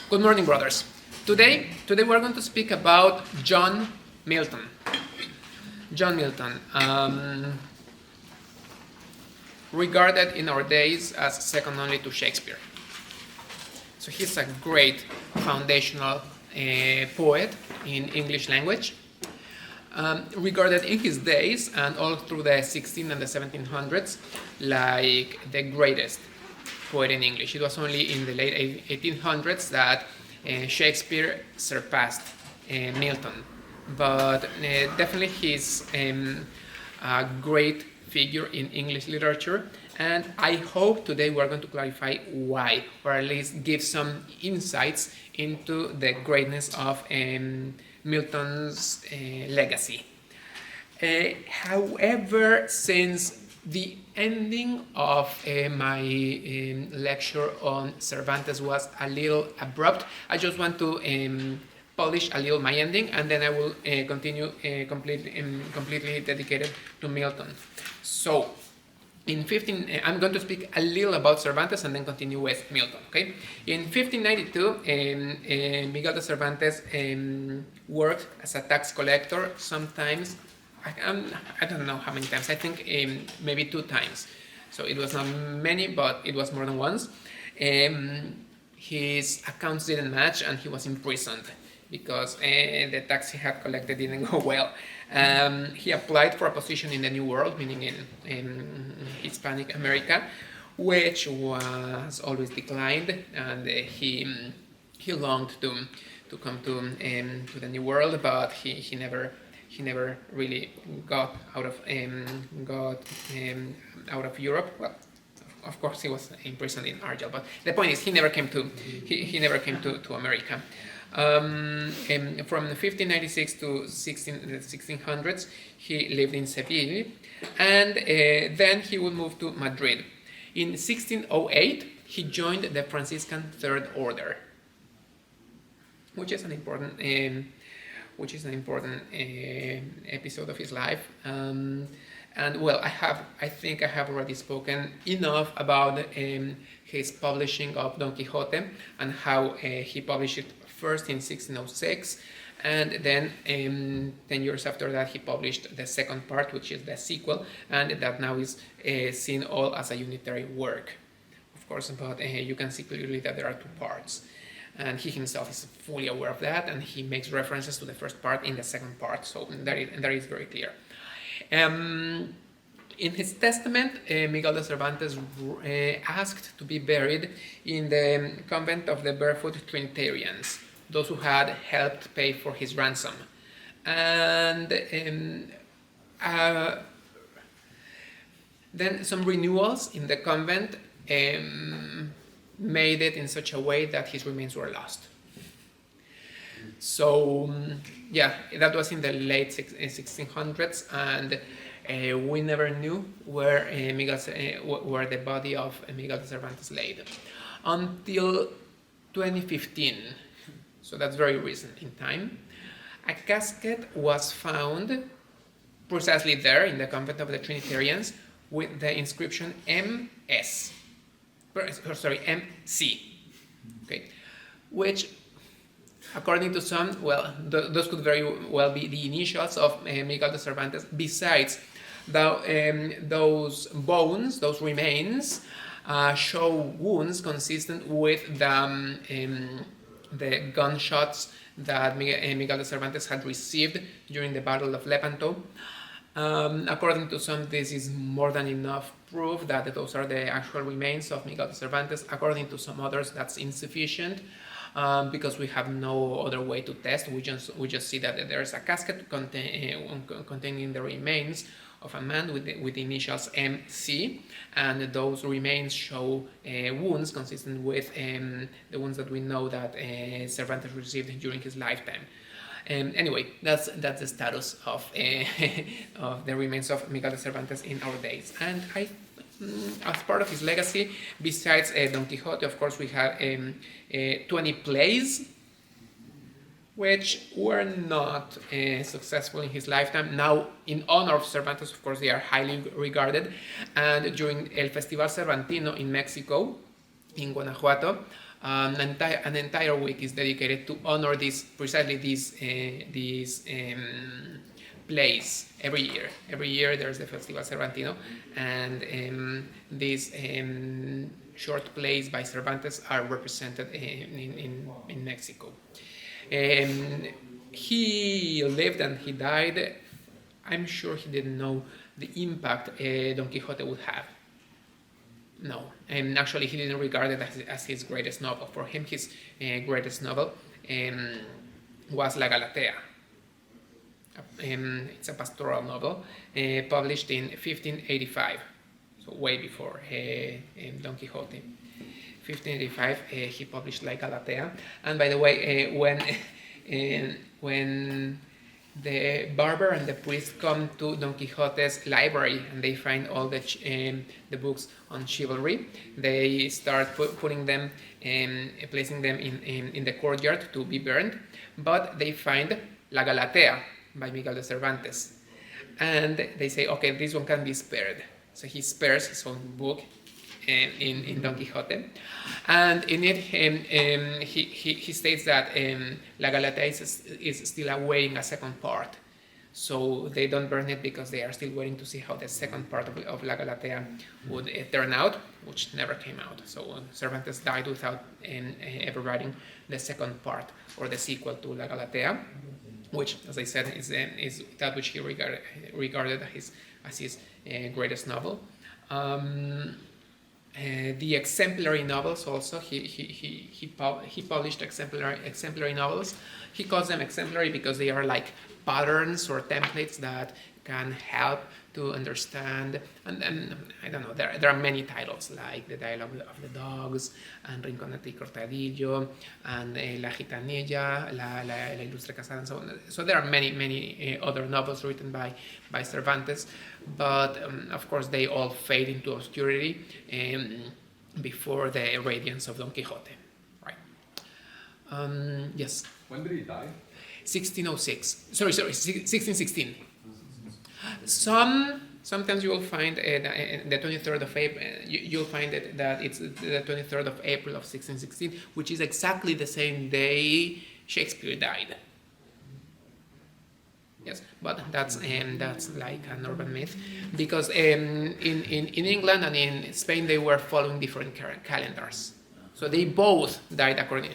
Good morning, brothers. Today we're going to speak about John Milton. John Milton, regarded in our days as second only to Shakespeare. So he's a great foundational poet in English language, regarded in his days and all through the 16 and the 1700s like the greatest poet in English. It was only in the late 1800s that Shakespeare surpassed Milton, but definitely he's a great figure in English literature, and I hope today we're going to clarify why, or at least give some insights into the greatness of Milton's legacy. However, since the ending of my lecture on Cervantes was a little abrupt, I just want to polish a little my ending, and then I will continue completely dedicated to Milton. So, I'm going to speak a little about Cervantes and then continue with Milton. Okay, in 1592, Miguel de Cervantes worked as a tax collector. Sometimes, I don't know how many times. I think maybe 2 times. So it was not many, but it was more than once. His accounts didn't match, and he was imprisoned because the tax he had collected didn't go well. He applied for a position in the New World, meaning in Hispanic America, which was always declined, and he longed to come to the New World, but he never really got out of Europe. Well, of course, he was imprisoned in Argel, but the point is he never came to America. From 1596 to 1600s, he lived in Seville, and then he would move to Madrid. In 1608, he joined the Franciscan Third Order, which is an important episode of his life. And well, I think I have already spoken enough about his publishing of Don Quixote and how he published it first in 1606, and then 10 years after that he published the second part, which is the sequel, and that now is seen all as a unitary work, of course, but you can see clearly that there are 2 parts. And he himself is fully aware of that, and he makes references to the first part in the second part, so that is very clear. In his testament, Miguel de Cervantes asked to be buried in the convent of the Barefoot Trinitarians, those who had helped pay for his ransom. And then some renewals in the convent made it in such a way that his remains were lost. So yeah, that was in the late 1600s, and we never knew where the body of Miguel de Cervantes laid until 2015. So that's very recent in time. A casket was found precisely there in the convent of the Trinitarians with the inscription MC, okay, which, according to some, well, those could very well be the initials of Miguel de Cervantes. Besides, those bones, those remains, show wounds consistent with the gunshots that Miguel de Cervantes had received during the Battle of Lepanto. According to some, this is more than enough proof that those are the actual remains of Miguel de Cervantes. According to some others, that's insufficient, because we have no other way to test. We just see that there's a casket containing the remains of a man with the initials MC, and those remains show wounds consistent with the ones that we know that Cervantes received during his lifetime. Anyway, that's the status of the remains of Miguel de Cervantes in our days. And as part of his legacy, besides Don Quixote, of course, we have 20 plays, which were not successful in his lifetime. Now, in honor of Cervantes, of course, they are highly regarded. And during El Festival Cervantino in Mexico, in Guanajuato, An entire week is dedicated to honor this plays every year. Every year there's the Festival Cervantino, and these short plays by Cervantes are represented in Mexico. He lived and he died. I'm sure he didn't know the impact Don Quixote would have. No, and actually he didn't regard it as his greatest novel. For him, his greatest novel was La Galatea. It's a pastoral novel published in 1585, so way before Don Quixote. 1585, he published La Galatea. And by the way, when the barber and the priest come to Don Quixote's library and they find all the books on chivalry, they start putting them and placing them in the courtyard to be burned, but they find La Galatea by Miguel de Cervantes, and they say, okay, this one can be spared. So he spares his own book in Don Quixote, and in it he states that La Galatea is still awaiting a second part, so they don't burn it because they are still waiting to see how the second part of La Galatea would turn out, which never came out. So Cervantes died without ever writing the second part or the sequel to La Galatea, which, as I said, is that which he regarded as his greatest novel. The exemplary novels also, he published exemplary novels. He calls them exemplary because they are like patterns or templates that can help to understand, and I don't know, there are many titles like The Dialogue of the Dogs, and Rinconete y Cortadillo, and La Gitanilla, La Ilustre Casada, and so on. So there are many other novels written by Cervantes, but of course they all fade into obscurity before the radiance of Don Quixote. Right. Yes? When did he die? 1606. Sorry, 1616. Sometimes you will find the 23rd of April. You'll find that it's the 23rd of April of 1616, which is exactly the same day Shakespeare died. Yes, but that's like an urban myth, because in England and in Spain they were following different calendars, so they both died according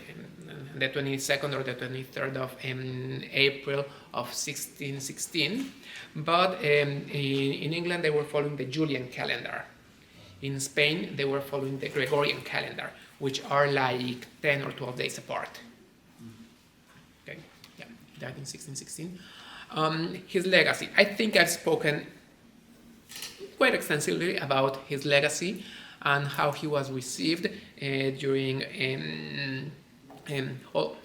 the 22nd or the 23rd of April of 1616, but in England they were following the Julian calendar. In Spain they were following the Gregorian calendar, which are like 10 or 12 days apart. Okay, yeah, he died in 1616. His legacy. I think I've spoken quite extensively about his legacy and how he was received during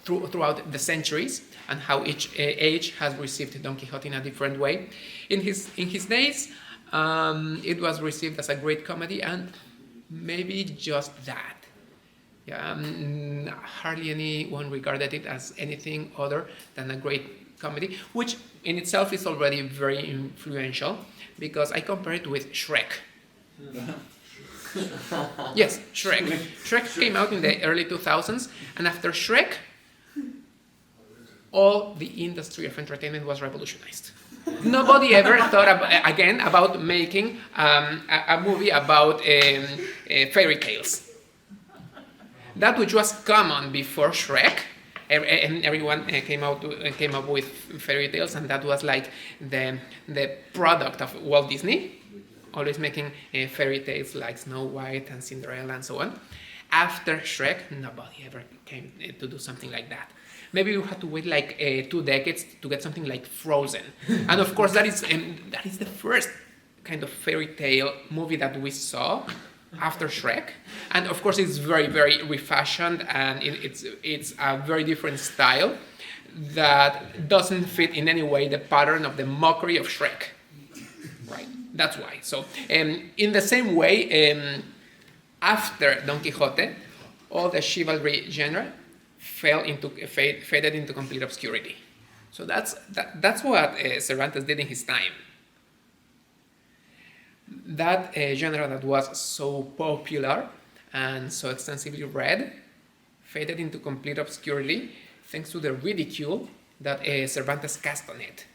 throughout the centuries, and how each age has received Don Quixote in a different way. In his days, it was received as a great comedy, and maybe just that. Yeah, hardly anyone regarded it as anything other than a great comedy, which in itself is already very influential, because I compare it with Shrek. Yes, Shrek. Shrek came out in the early 2000s, and after Shrek, all the industry of entertainment was revolutionized. Nobody ever thought again about making a movie about fairy tales. That which was common before Shrek, and everyone came up with fairy tales, and that was like the product of Walt Disney, always making fairy tales like Snow White and Cinderella and so on. After Shrek, nobody ever came to do something like that. Maybe we had to wait like 2 decades to get something like Frozen, and of course that is the first kind of fairy tale movie that we saw after Shrek, and of course it's very, very refashioned, and it's a very different style that doesn't fit in any way the pattern of the mockery of Shrek. Right, that's why. So in the same way, after Don Quixote, all the chivalry genre faded into complete obscurity. So that's what Cervantes did in his time. That genre that was so popular and so extensively read faded into complete obscurity thanks to the ridicule that Cervantes cast on it.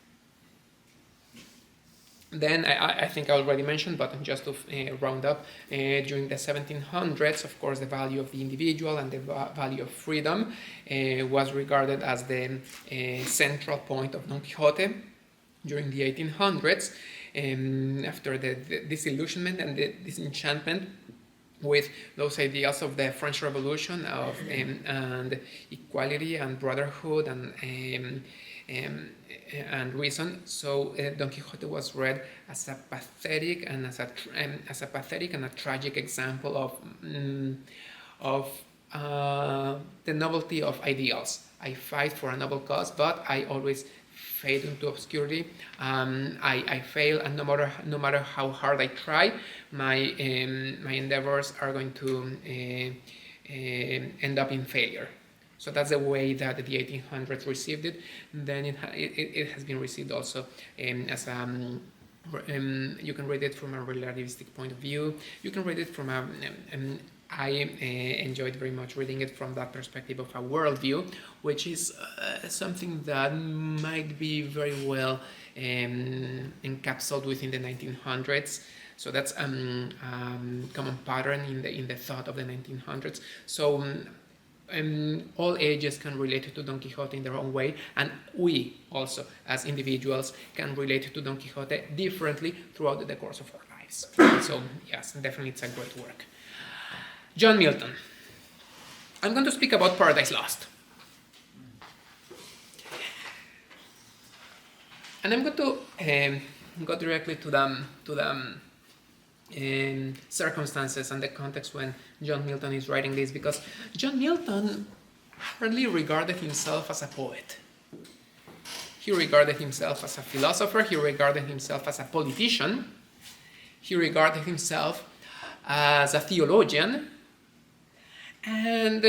Then I think I already mentioned, but just to round up, during the 1700s, of course, the value of the individual and the value of freedom was regarded as the central point of Don Quixote. During the 1800s, after the disillusionment and the disenchantment with those ideals of the French Revolution of and equality and brotherhood and reason, so Don Quixote was read as a pathetic and a tragic example of the novelty of ideals. I fight for a noble cause, but I always fade into obscurity. I fail, and no matter how hard I try, my endeavors are going to end up in failure. So that's the way that the 1800s received it. Then it has been received also as you can read it from a relativistic point of view. You can read it from I enjoyed very much reading it from that perspective of a worldview, which is something that might be very well encapsulated within the 1900s. So that's common pattern in the thought of the 1900s. So all ages can relate to Don Quixote in their own way, and we also, as individuals, can relate to Don Quixote differently throughout the course of our lives. So yes, definitely it's a great work. John Milton. I'm going to speak about Paradise Lost. And I'm going to go directly to the circumstances and the context when John Milton is writing this, because John Milton hardly regarded himself as a poet. He regarded himself as a philosopher, he regarded himself as a politician, he regarded himself as a theologian, and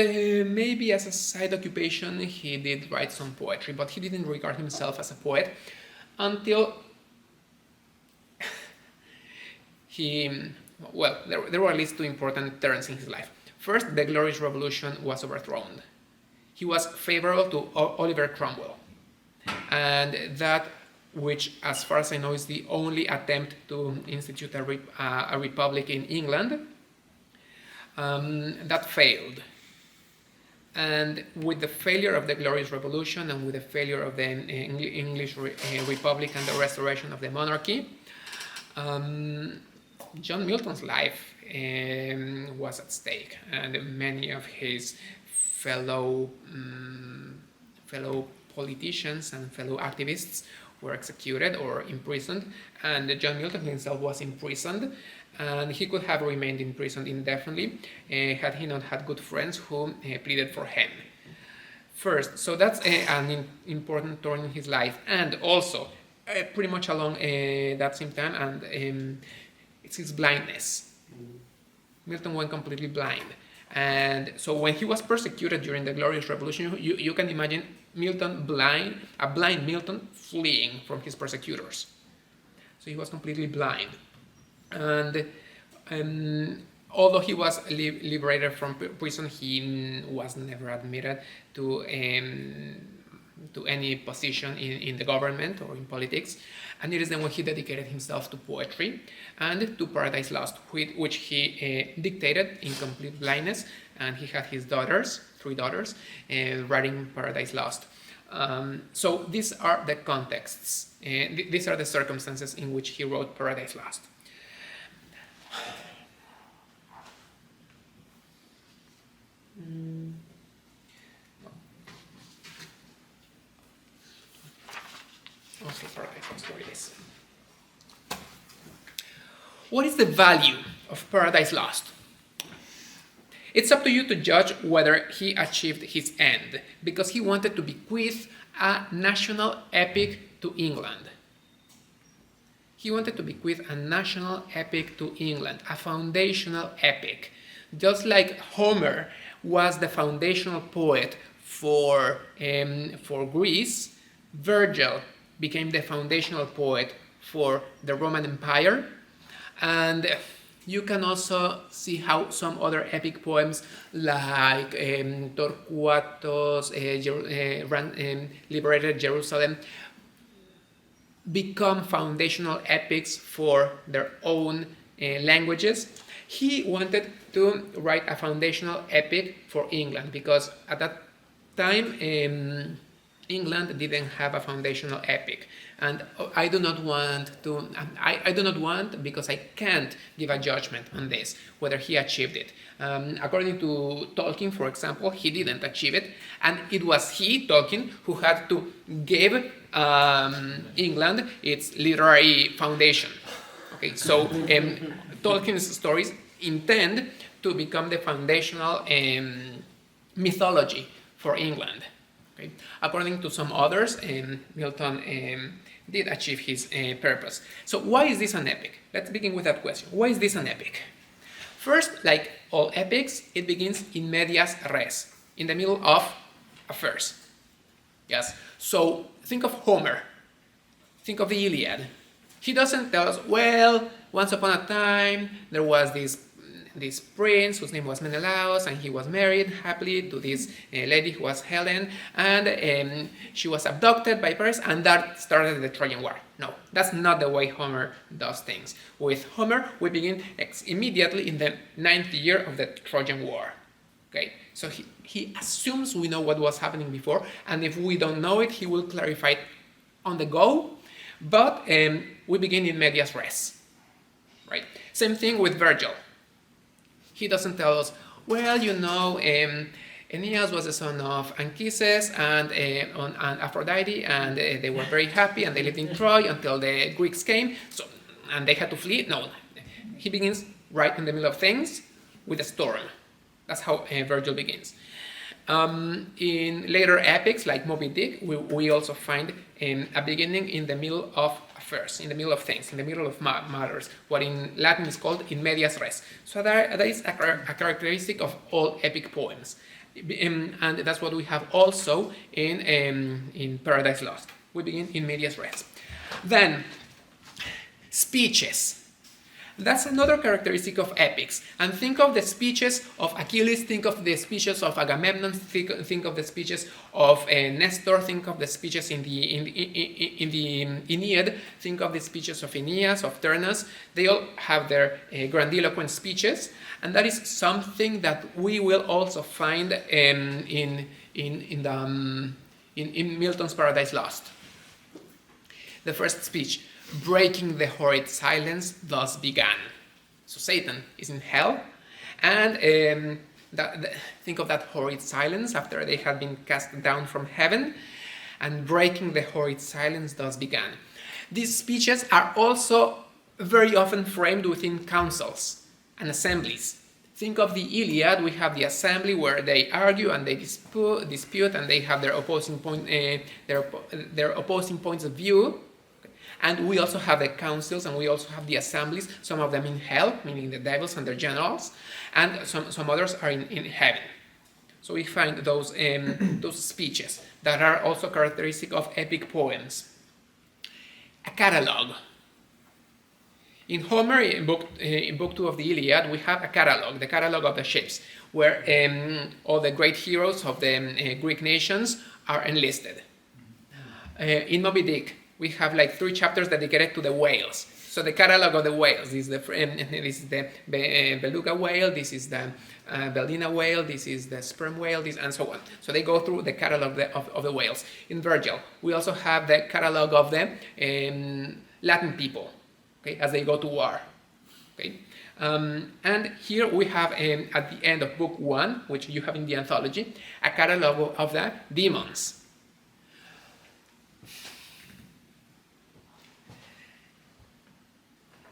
maybe as a side occupation he did write some poetry, but he didn't regard himself as a poet until there were at least two important turns in his life. First, the Glorious Revolution was overthrown. He was favorable to Oliver Cromwell, and that, which, as far as I know, is the only attempt to institute a republic in England, that failed. And with the failure of the Glorious Revolution and with the failure of the English Republic and the restoration of the monarchy, John Milton's life was at stake, and many of his fellow politicians and fellow activists were executed or imprisoned, and John Milton himself was imprisoned, and he could have remained imprisoned indefinitely had he not had good friends who pleaded for him. First, so that's an important turn in his life, and also pretty much along that same time, and it's his blindness. Milton went completely blind, and so when he was persecuted during the Glorious Revolution, you can imagine a blind Milton fleeing from his persecutors. So he was completely blind, and although he was liberated from prison, he was never admitted to any position in the government or in politics. And it is then when he dedicated himself to poetry and to Paradise Lost, which he dictated in complete blindness, and he had his daughters, 3 daughters, writing Paradise Lost. So these are the contexts, these are the circumstances in which he wrote Paradise Lost. Okay, Paradise Lost, where it is. What is the value of Paradise Lost? It's up to you to judge whether he achieved his end, because he wanted to bequeath a national epic to England. He wanted to bequeath a national epic to England, a foundational epic. Just like Homer was the foundational poet for Greece, Virgil became the foundational poet for the Roman Empire, and You can also see how some other epic poems like Torquatus, liberated Jerusalem, become foundational epics for their own languages. He wanted to write a foundational epic for England because at that time England didn't have a foundational epic, and I do not want to. I do not want, because I can't give a judgment on this whether he achieved it. According to Tolkien, for example, he didn't achieve it, and it was he, Tolkien, who had to give England its literary foundation. Okay, so Tolkien's stories intend to become the foundational mythology for England. Okay. According to some others, Milton did achieve his purpose. So why is this an epic? Let's begin with that question. Why is this an epic? First, like all epics, it begins in medias res, in the middle of affairs. Yes. So think of Homer. Think of the Iliad. He doesn't tell us, well, once upon a time there was this prince whose name was Menelaus, and he was married happily to this lady who was Helen, and she was abducted by Paris, and that started the Trojan War. No, that's not the way Homer does things. With Homer, we begin immediately in the 9th year of the Trojan War. Okay, so he assumes we know what was happening before, and if we don't know it, he will clarify it on the go, but we begin in medias res. Right? Same thing with Virgil. He doesn't tell us, well, you know, Aeneas was the son of Anchises and Aphrodite, and they were very happy, and they lived in Troy until the Greeks came, and they had to flee. No, he begins right in the middle of things with a storm. That's how Virgil begins. In later epics like Moby Dick, we also find a beginning in the middle of affairs, in the middle of things, in the middle of matters, what in Latin is called in medias res. So that is a characteristic of all epic poems. And that's what we have also in Paradise Lost. We begin in medias res. Then, speeches. That's another characteristic of epics. And think of the speeches of Achilles, think of the speeches of Agamemnon, think of the speeches of Nestor, think of the speeches in the Aeneid, think of the speeches of Aeneas, of Turnus. They all have their grandiloquent speeches, and that is something that we will also find in Milton's Paradise Lost. The first speech, breaking the horrid silence thus began. So Satan is in hell, and think of that horrid silence after they had been cast down from heaven, and breaking the horrid silence thus began. These speeches are also very often framed within councils and assemblies. Think of the Iliad. We have the assembly where they argue and they dispute, and they have their opposing points of view. And we also have the councils, and we also have the assemblies, some of them in hell, meaning the devils and their generals, and some others are in heaven. So we find those speeches that are also characteristic of epic poems. A catalogue. In Homer, in book 2 of the Iliad, we have a catalogue, the catalogue of the ships, where all the great heroes of the Greek nations are enlisted. In Moby Dick, we have like 3 chapters dedicated to the whales. So the catalogue of the whales, this is the beluga whale, this is the Bellina whale, this is the sperm whale, and so on. So they go through the catalogue of the whales. In Virgil, we also have the catalogue of the Latin people, okay, as they go to war. Okay. And here we have, at the end of book 1, which you have in the anthology, a catalogue of the demons.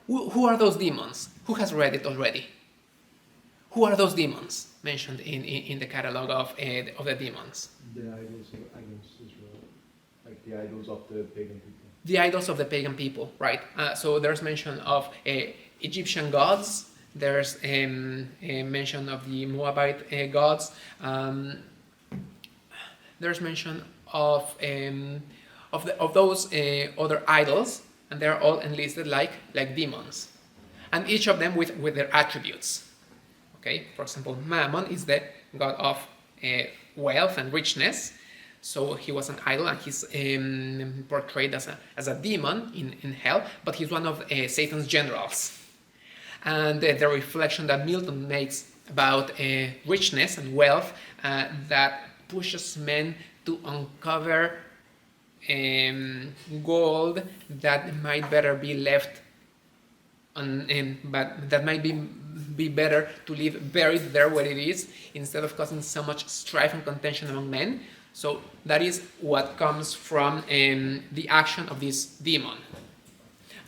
Who are those demons? Who has read it already? Who are those demons mentioned in the catalogue of the demons? The idols against Israel, like the idols of the pagan people. The idols of the pagan people, right? So there's mention of Egyptian gods. There's a mention of the Moabite gods. There's mention of those other idols, and they're all enlisted like demons. and each of them with their attributes. Okay, for example, Mammon is the god of wealth and richness. So he was an idol, and he's portrayed as a demon in hell, but he's one of Satan's generals. And the reflection that Milton makes about richness and wealth that pushes men to uncover gold that might better be left but that might be better to leave buried there where it is, instead of causing so much strife and contention among men. So that is what comes from the action of this demon.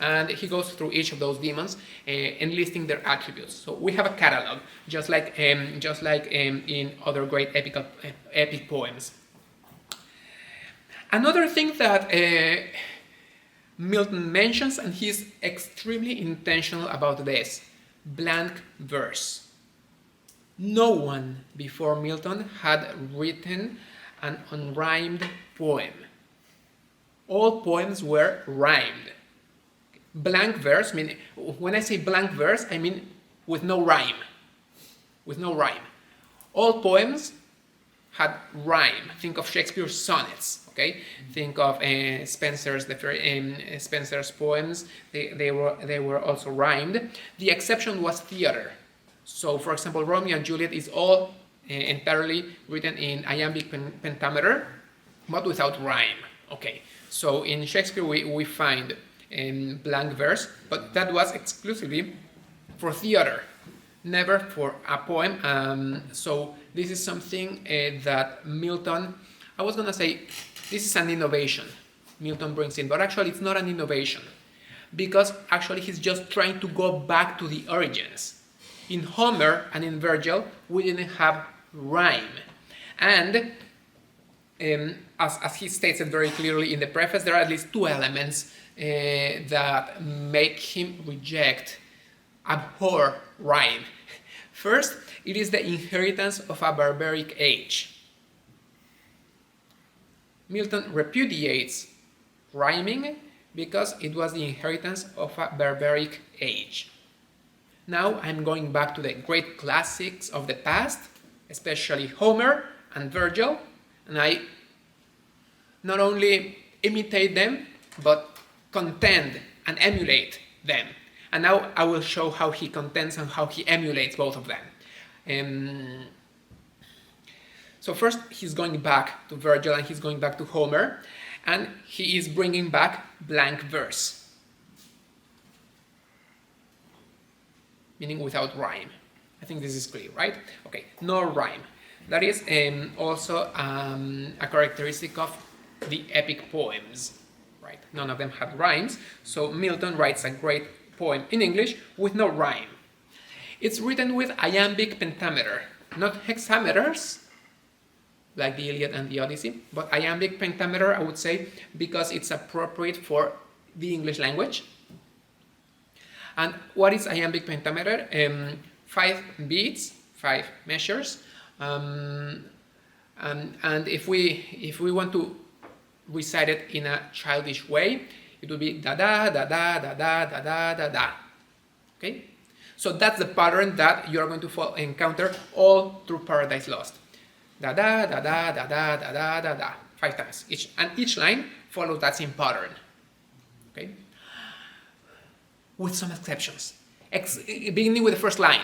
And he goes through each of those demons, enlisting their attributes. So we have a catalog, just like in other great epic poems. Another thing that Milton mentions, and he's extremely intentional about this, blank verse. No one before Milton had written an unrhymed poem. All poems were rhymed. Blank verse, when I say blank verse, I mean with no rhyme. With no rhyme. All poems had rhyme. Think of Shakespeare's sonnets. Okay, think of Spencer's poems. They were also rhymed. The exception was theater. So, for example, Romeo and Juliet is all entirely written in iambic pentameter, but without rhyme. Okay, so in Shakespeare we find blank verse, but that was exclusively for theater, never for a poem. So this is something that Milton, I was gonna say, this is an innovation Milton brings in, but actually it's not an innovation, because actually he's just trying to go back to the origins. In Homer and in Virgil, we didn't have rhyme. And as he states it very clearly in the preface, there are at least two elements that make him abhor rhyme. First, it is the inheritance of a barbaric age. Milton repudiates rhyming because it was the inheritance of a barbaric age. Now I'm going back to the great classics of the past, especially Homer and Virgil, and I not only imitate them, but contend and emulate them. And now I will show how he contends and how he emulates both of them. So first he's going back to Virgil and he's going back to Homer, and he is bringing back blank verse, meaning without rhyme. I think this is clear, right? Okay, no rhyme. That is also a characteristic of the epic poems, right? None of them had rhymes, so Milton writes a great poem in English with no rhyme. It's written with iambic pentameter, not hexameters, like the Iliad and the Odyssey, but iambic pentameter, I would say, because it's appropriate for the English language. And what is iambic pentameter? 5 beats, 5 measures, and if we want to recite it in a childish way, it would be da da da da da da da da da da. Okay, so that's the pattern that you're going to encounter all through Paradise Lost. Da da da da da da da da da da, 5 times each, and each line follows that same pattern. Okay, with some exceptions. Beginning with the first line.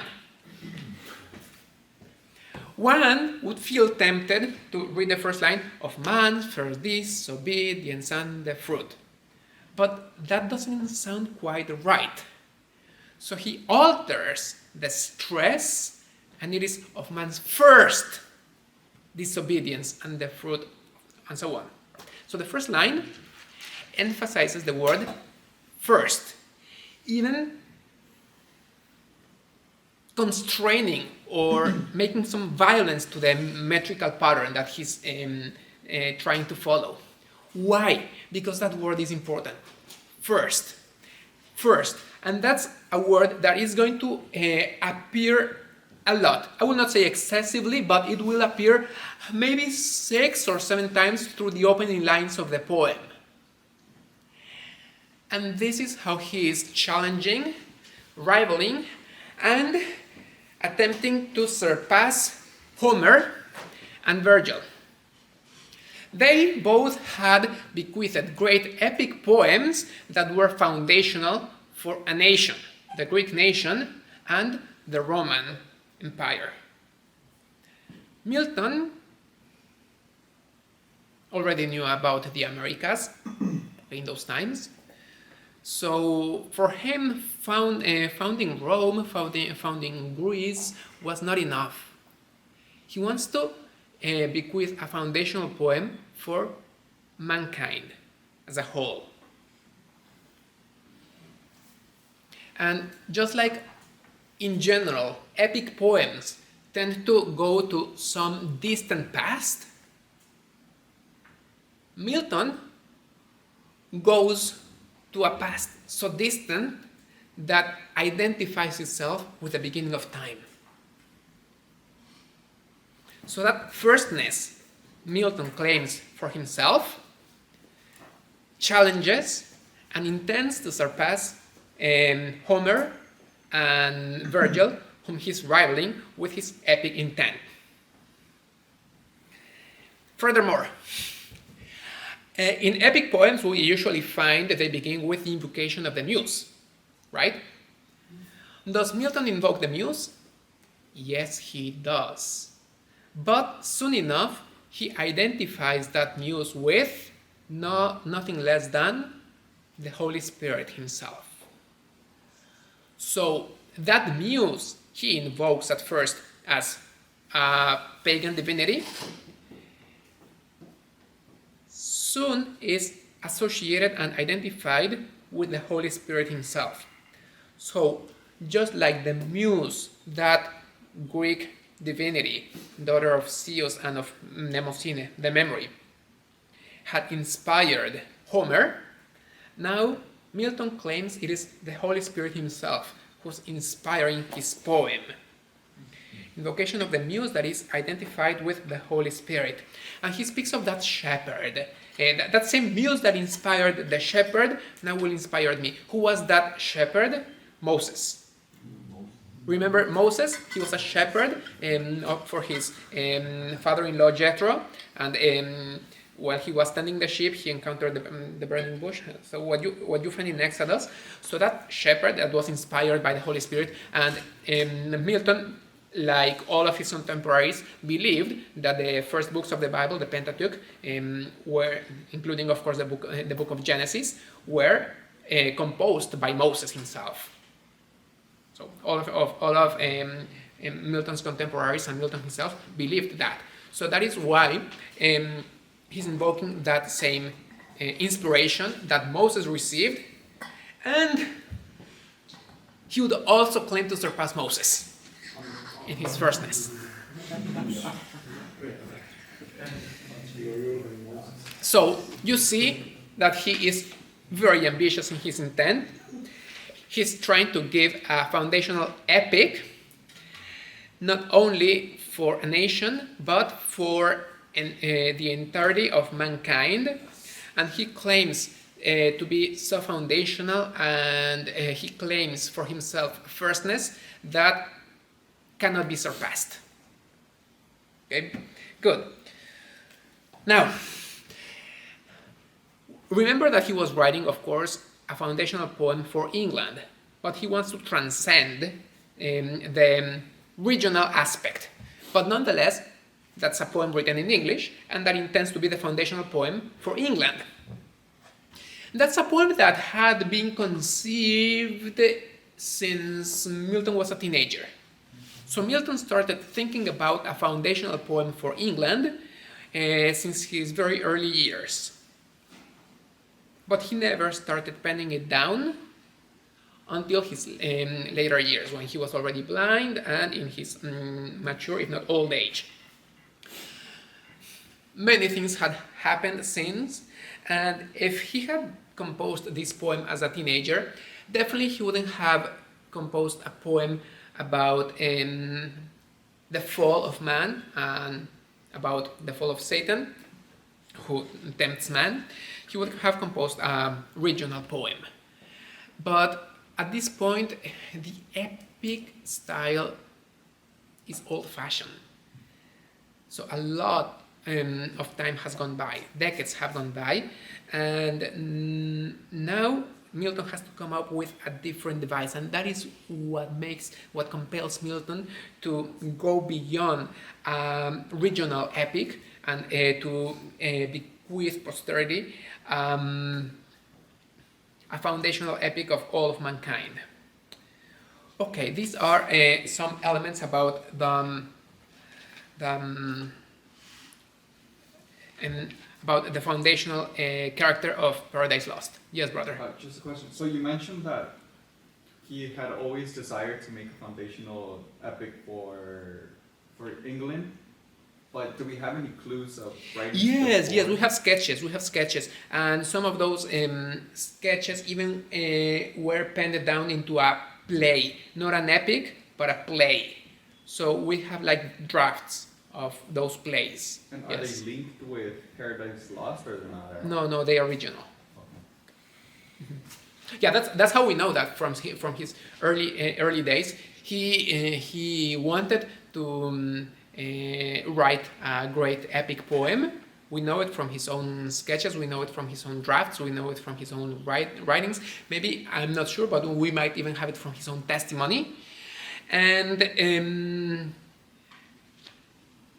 One would feel tempted to read the first line of man, first this, so be it, the ensign, the fruit. But that doesn't sound quite right. So he alters the stress, and it is of man's first disobedience and the fruit, and so on. So the first line emphasizes the word first, even constraining or making some violence to the metrical pattern that he's trying to follow. Why? Because that word is important. First. And that's a word that is going to appear a lot. I will not say excessively, but it will appear maybe 6 or 7 times through the opening lines of the poem. And this is how he is challenging rivaling and attempting to surpass Homer and Virgil. They both had bequeathed great epic poems that were foundational for a nation, the Greek nation and the Roman Empire. Milton already knew about the Americas in those times. So for him, founding Rome, founding Greece was not enough. He wants to bequeath a foundational poem for mankind as a whole. And just like in general, epic poems tend to go to some distant past, Milton goes to a past so distant that identifies itself with the beginning of time. So that firstness Milton claims for himself challenges and intends to surpass Homer and Virgil, whom he's rivaling with his epic intent. Furthermore, in epic poems, we usually find that they begin with the invocation of the muse, right? Does Milton invoke the muse? Yes, he does. But soon enough, he identifies that muse with nothing less than the Holy Spirit himself. So that muse he invokes at first as a pagan divinity soon is associated and identified with the Holy Spirit himself. So just like the muse, that Greek divinity, daughter of Zeus and of Mnemosyne, the memory, had inspired Homer, now Milton claims it is the Holy Spirit himself who's inspiring his poem. Invocation of the muse that is identified with the Holy Spirit. And he speaks of that shepherd. That same muse that inspired the shepherd now will inspire me. Who was that shepherd? Moses. Remember Moses? He was a shepherd for his father-in-law Jethro, and while he was tending the sheep, he encountered the burning bush. So what you find in Exodus, so that shepherd that was inspired by the Holy Spirit, and Milton, like all of his contemporaries, believed that the first books of the Bible, the Pentateuch, were, including of course the book of Genesis, were composed by Moses himself. So all of Milton's contemporaries and Milton himself believed that. So that is why he's invoking that same inspiration that Moses received, and he would also claim to surpass Moses in his firstness. So you see that he is very ambitious in his intent. He's trying to give a foundational epic, not only for a nation, but for the entirety of mankind. And he claims to be so foundational, and he claims for himself firstness that cannot be surpassed. Okay, good. Now, remember that he was writing, of course, a foundational poem for England, but he wants to transcend the regional aspect. But nonetheless, that's a poem written in English, and that intends to be the foundational poem for England. That's a poem that had been conceived since Milton was a teenager. So Milton started thinking about a foundational poem for England since his very early years. But he never started penning it down until his later years, when he was already blind and in his mature, if not old age. Many things had happened since, and if he had composed this poem as a teenager, definitely he wouldn't have composed a poem about the fall of man and about the fall of Satan, who tempts man. He would have composed a regional poem. But at this point, the epic style is old-fashioned. So a lot of time has gone by, decades have gone by, and now Milton has to come up with a different device, and that is what compels Milton to go beyond regional epic and to bequeath posterity a foundational epic of all of mankind. Okay, these are some elements about about the foundational character of Paradise Lost. Yes, brother. Just a question. So you mentioned that he had always desired to make a foundational epic for England, but do we have any clues of writing? Yes, we have sketches, and some of those sketches even were penned down into a play, not an epic, but a play. So we have like drafts of those plays. And are they linked with Paradise Lost, or they're not? No, they are original. Okay. Yeah, that's how we know that from his early days. He wanted to write a great epic poem. We know it from his own sketches, we know it from his own drafts, we know it from his own writings. Maybe, I'm not sure, but we might even have it from his own testimony. And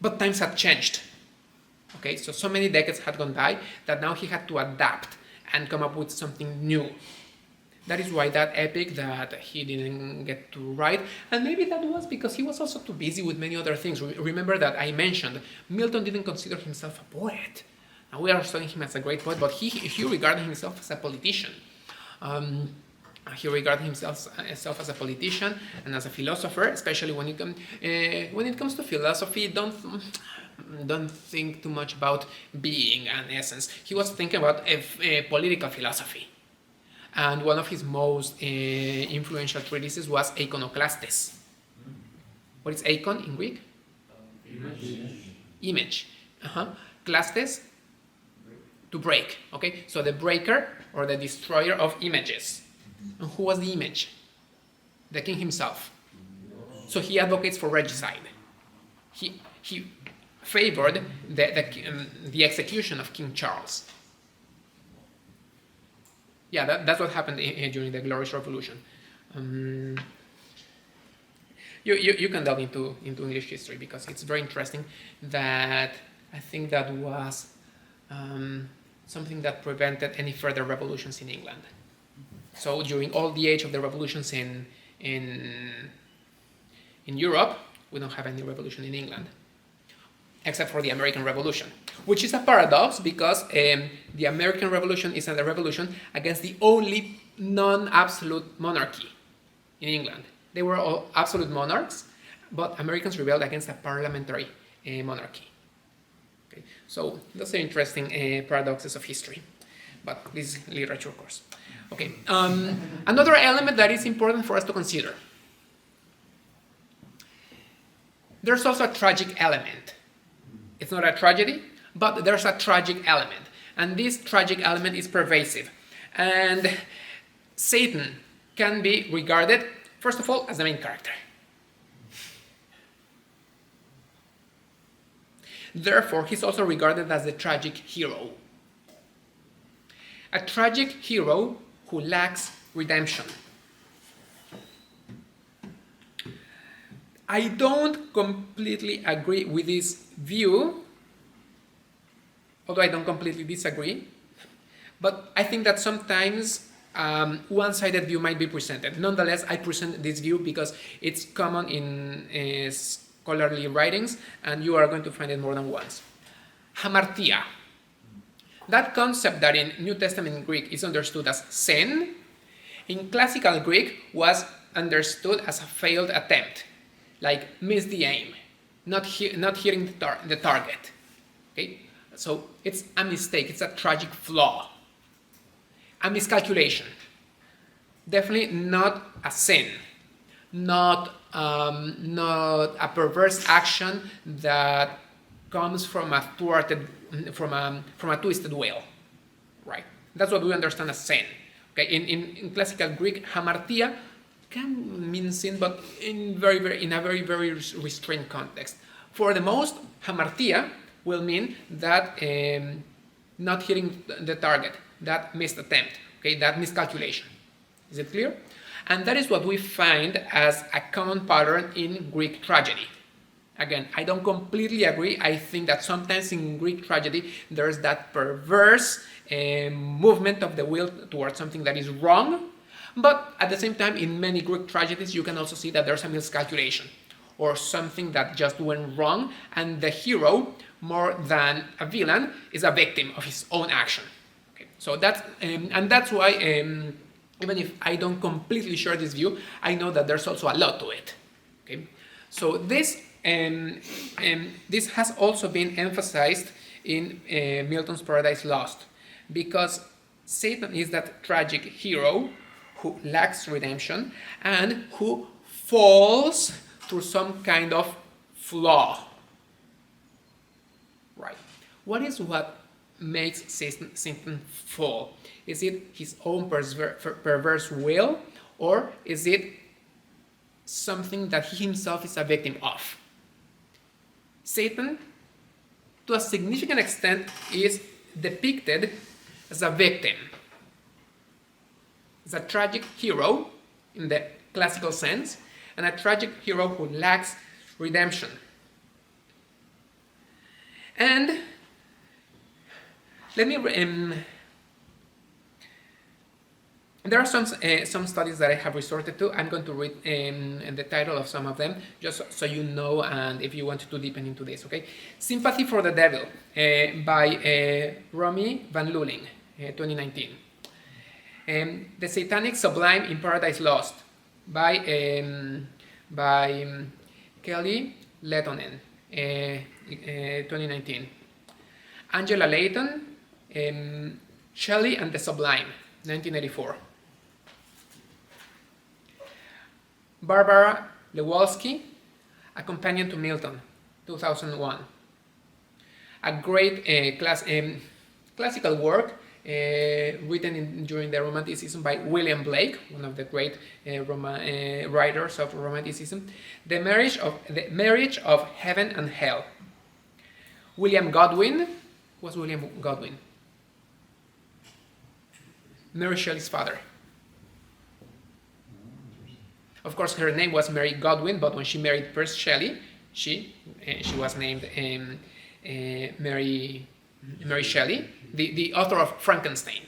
but times had changed. Okay, so many decades had gone by that now he had to adapt and come up with something new. That is why that epic that he didn't get to write, and maybe that was because he was also too busy with many other things. Remember that I mentioned Milton didn't consider himself a poet. Now we are studying him as a great poet, but he regarded himself as a politician. He regarded himself as a politician and as a philosopher, especially when it comes to philosophy. Don't think too much about being and essence. He was thinking about a political philosophy. And one of his most influential treatises was Iconoclastes. What is icon in Greek? Image. Clastes, to break. Okay, so the breaker or the destroyer of images. And who was the image? The king himself. So he advocates for regicide. He favored the execution of King Charles. Yeah, that's what happened during the Glorious Revolution. You can delve into English history because it's very interesting. That I think that was something that prevented any further revolutions in England. So during all the age of the revolutions in Europe, we don't have any revolution in England, except for the American Revolution, which is a paradox because the American Revolution is a revolution against the only non-absolute monarchy in England. They were all absolute monarchs, but Americans rebelled against a parliamentary monarchy. Okay. So those are interesting paradoxes of history, but this is literature course. Okay. Another element that is important for us to consider. There's also a tragic element. It's not a tragedy, but there's a tragic element. And this tragic element is pervasive. And Satan can be regarded, first of all, as the main character. Therefore, he's also regarded as the tragic hero. A tragic hero who lacks redemption. I don't completely agree with this view, although I don't completely disagree, but I think that sometimes one-sided view might be presented. Nonetheless, I present this view because it's common in scholarly writings, and you are going to find it more than once. Hamartia. That concept that in New Testament Greek is understood as sin, in classical Greek was understood as a failed attempt, like miss the aim, not hitting the target. Okay, so it's a mistake. It's a tragic flaw, a miscalculation. Definitely not a sin, not a perverse action that comes from a twisted will. Right? That's what we understand as sin. Okay, in classical Greek, hamartia can mean sin, but in a very restrained context. For the most, hamartia will mean that not hitting the target, that missed attempt, okay, that miscalculation. Is it clear? And that is what we find as a common pattern in Greek tragedy. Again, I don't completely agree. I think that sometimes in Greek tragedy there's that perverse movement of the will towards something that is wrong, but at the same time in many Greek tragedies you can also see that there's a miscalculation or something that just went wrong, and the hero, more than a villain, is a victim of his own action. Okay? So that's and that's why even if I don't completely share this view, I know that there's also a lot to it. Okay? So this has also been emphasized in Milton's Paradise Lost, because Satan is that tragic hero who lacks redemption and who falls through some kind of flaw. Right. What makes Satan fall? Is it his own perverse will, or is it something that he himself is a victim of? Satan, to a significant extent, is depicted as a victim. As a tragic hero in the classical sense, and a tragic hero who lacks redemption. And let me there are some studies that I have resorted to. I'm going to read the title of some of them, just so you know, and if you want to deepen into this, okay? Sympathy for the Devil by Romy van Luling, 2019. The Satanic Sublime in Paradise Lost by Kelly Lettonen, 2019. Angela Layton, Shelley and the Sublime, 1984. Barbara Lewalski, A Companion to Milton, 2001. A great classical work written during the Romanticism by William Blake, one of the great writers of Romanticism. The Marriage of Heaven and Hell. William Godwin. Who was William Godwin? Mary Shelley's father. Of course, her name was Mary Godwin, but when she married Percy Shelley, she was named Mary Shelley, the author of Frankenstein.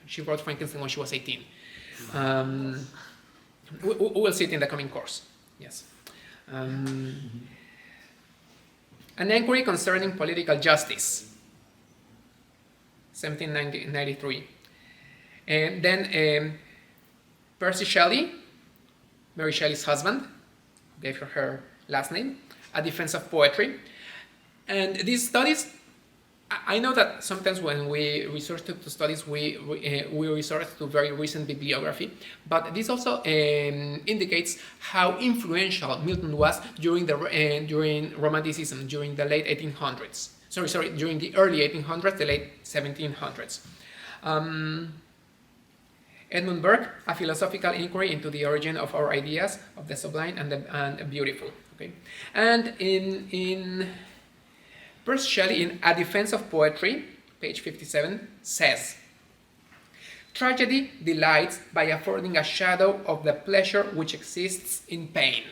She wrote Frankenstein when she was 18. We'll see it in the coming course. Yes. An Enquiry Concerning Political Justice, 1793. And then Percy Shelley, Mary Shelley's husband, who gave her last name, A Defense of Poetry. And these studies, I know that sometimes when we resort to studies, we resort to very recent bibliography, but this also indicates how influential Milton was during Romanticism, during the late 1800s. During the early 1800s, the late 1700s. Edmund Burke, A Philosophical Inquiry into the Origin of Our Ideas of the Sublime and the Beautiful. Okay, and in Percy Shelley, in A Defense of Poetry, page 57, says, "Tragedy delights by affording a shadow of the pleasure which exists in pain."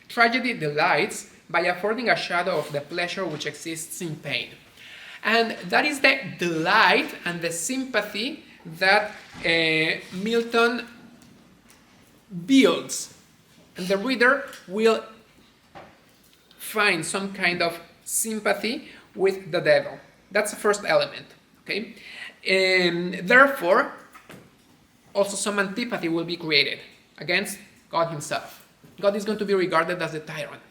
Tragedy delights by affording a shadow of the pleasure which exists in pain. And that is the delight and the sympathy that Milton builds. And the reader will find some kind of sympathy with the devil. That's the first element. Okay? Therefore, also some antipathy will be created against God himself. God is going to be regarded as the tyrant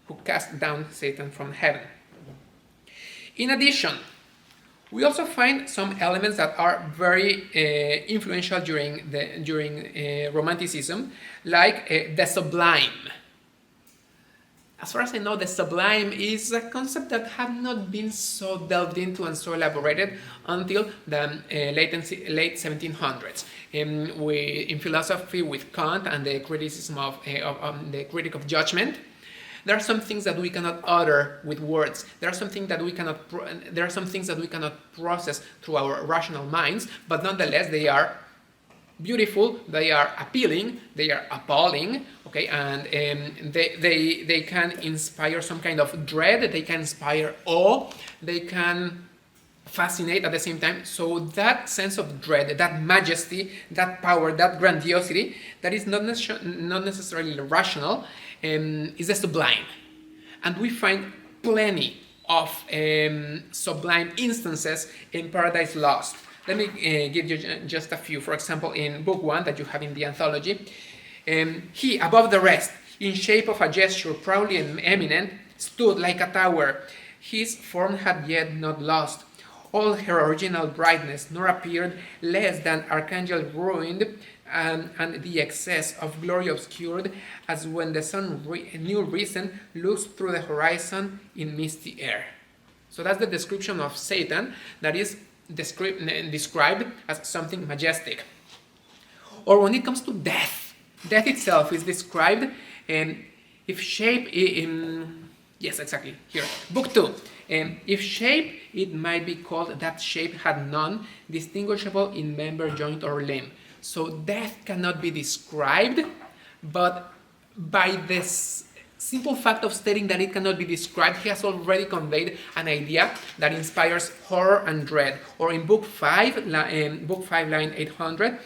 who cast down Satan from heaven. In addition, we also find some elements that are very influential during Romanticism, like the sublime. as far as I know, the sublime is a concept that had not been so delved into and so elaborated until the late 1700s. In philosophy, with Kant and the criticism of the critic of judgment, there are some things that we cannot utter with words. There are some things that we cannot. There are some things that we cannot process through our rational minds, but nonetheless, they are beautiful, they are appealing, they are appalling, okay, and they can inspire some kind of dread, they can inspire awe, they can fascinate at the same time. So that sense of dread, that majesty, that power, that grandiosity, that is not necessarily rational, is the sublime. And we find plenty of sublime instances in Paradise Lost. Let me give you just a few. For example, in book 1 that you have in the anthology, he, above the rest, in shape of a gesture proudly and eminent, stood like a tower. His form had yet not lost all her original brightness, nor appeared less than archangel ruined, and the excess of glory obscured, as when the sun new risen looks through the horizon in misty air. So that's the description of Satan that is described as something majestic. Or when it comes to death, death itself is described if shape yes, exactly, here, book 2. If shape, it might be called that shape had none distinguishable in member, joint, or limb. So death cannot be described, but by this simple fact of stating that it cannot be described, he has already conveyed an idea that inspires horror and dread. Or in book 5, line 800,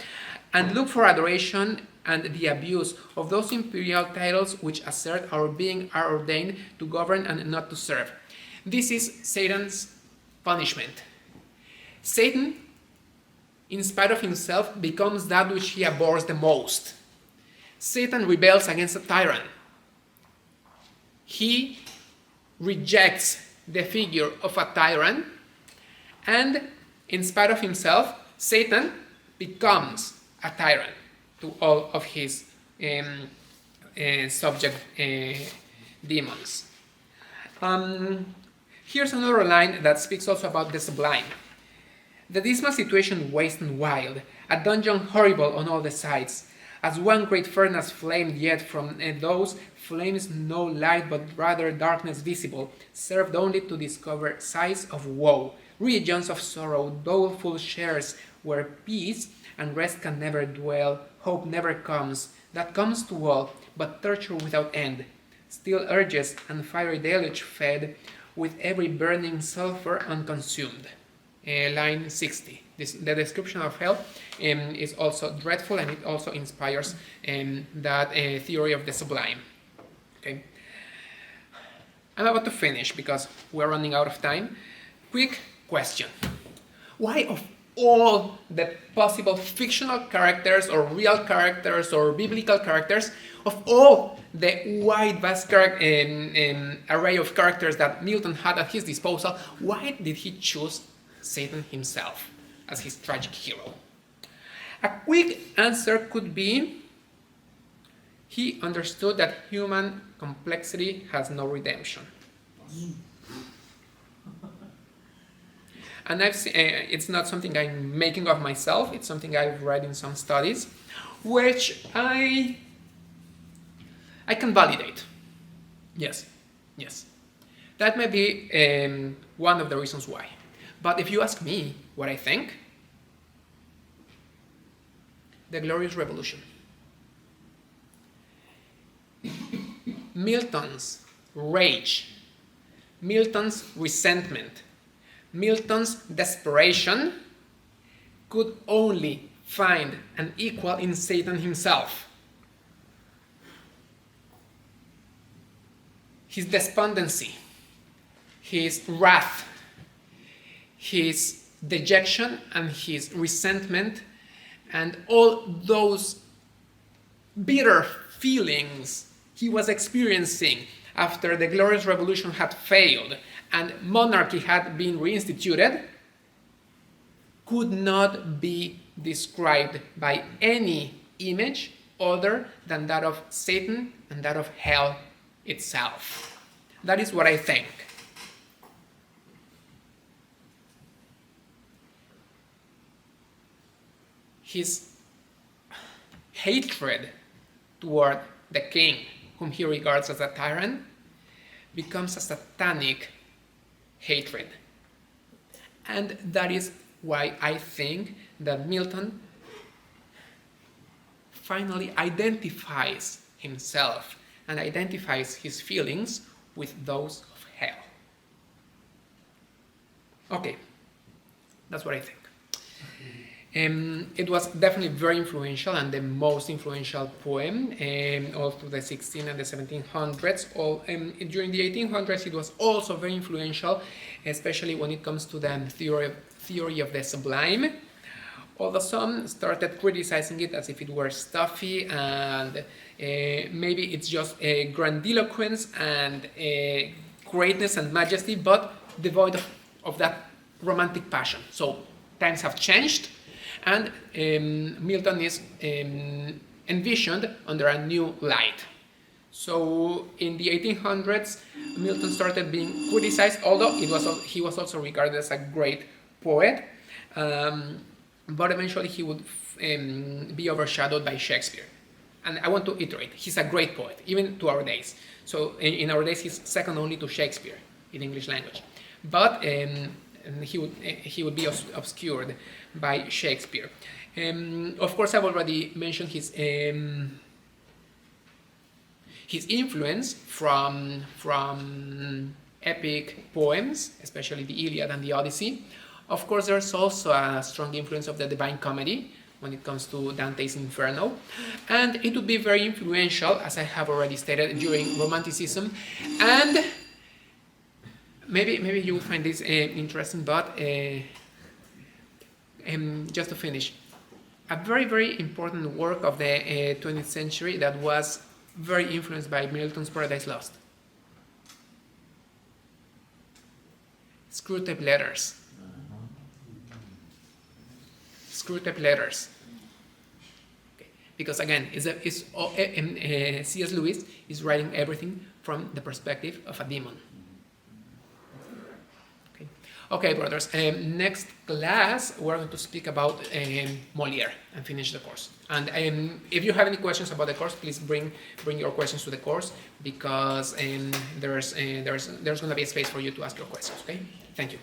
and look for adoration and the abuse of those imperial titles which assert our being are ordained to govern and not to serve. This is Satan's punishment. Satan, in spite of himself, becomes that which he abhors the most. Satan rebels against a tyrant. He rejects the figure of a tyrant, and in spite of himself, Satan becomes a tyrant to all of his subject demons. Here's another line that speaks also about the sublime. The dismal situation waste and wild, a dungeon horrible on all the sides, as one great furnace flamed, yet from those flames no light but rather darkness visible, served only to discover sights of woe, regions of sorrow, doleful shares, where peace and rest can never dwell, hope never comes, that comes to all, but torture without end, still urges and fiery deluge fed, with every burning sulfur unconsumed. Line 60. The description of hell is also dreadful, and it also inspires that theory of the sublime. Okay, I'm about to finish because we're running out of time. Quick question. Why, of all the possible fictional characters or real characters or biblical characters, of all the wide, vast array of characters that Milton had at his disposal, why did he choose Satan himself as his tragic hero? A quick answer could be he understood that human complexity has no redemption. And I've seen, it's not something I'm making of myself, it's something I've read in some studies, which I can validate. Yes. That may be one of the reasons why. But if you ask me what I think, the Glorious Revolution. Milton's rage, Milton's resentment, Milton's desperation could only find an equal in Satan himself. His despondency, his wrath, his dejection and his resentment, and all those bitter feelings he was experiencing after the Glorious Revolution had failed and monarchy had been reinstituted, could not be described by any image other than that of Satan and that of hell itself. That is what I think. His hatred toward the king, whom he regards as a tyrant, becomes a satanic hatred. And that is why I think that Milton finally identifies himself and identifies his feelings with those of hell. Okay, that's what I think. It was definitely very influential and the most influential poem all through the 1600s and the 1700s. During the 1800s it was also very influential, especially when it comes to the theory of the sublime. Although some started criticizing it as if it were stuffy and maybe it's just grandiloquence and greatness and majesty, but devoid of that romantic passion. So times have changed, and Milton is envisioned under a new light. So in the 1800s, Milton started being criticized, although he was also regarded as a great poet. But eventually he would be overshadowed by Shakespeare. And I want to iterate, he's a great poet, even to our days. So in our days he's second only to Shakespeare in English language. But he would be obscured by Shakespeare. Of course, I've already mentioned his influence from epic poems, especially the Iliad and the Odyssey. Of course, there's also a strong influence of the Divine Comedy when it comes to Dante's Inferno. And it would be very influential, as I have already stated, during Romanticism. And maybe you will find this interesting, but just to finish, a very, very important work of the 20th century that was very influenced by Milton's Paradise Lost. Screwtape Letters. Screwtape Letters. Okay. Because again, C.S. Lewis is writing everything from the perspective of a demon. Okay, brothers, next class we're going to speak about Molière and finish the course. And if you have any questions about the course, please bring your questions to the course, because there's going to be a space for you to ask your questions, okay? Thank you.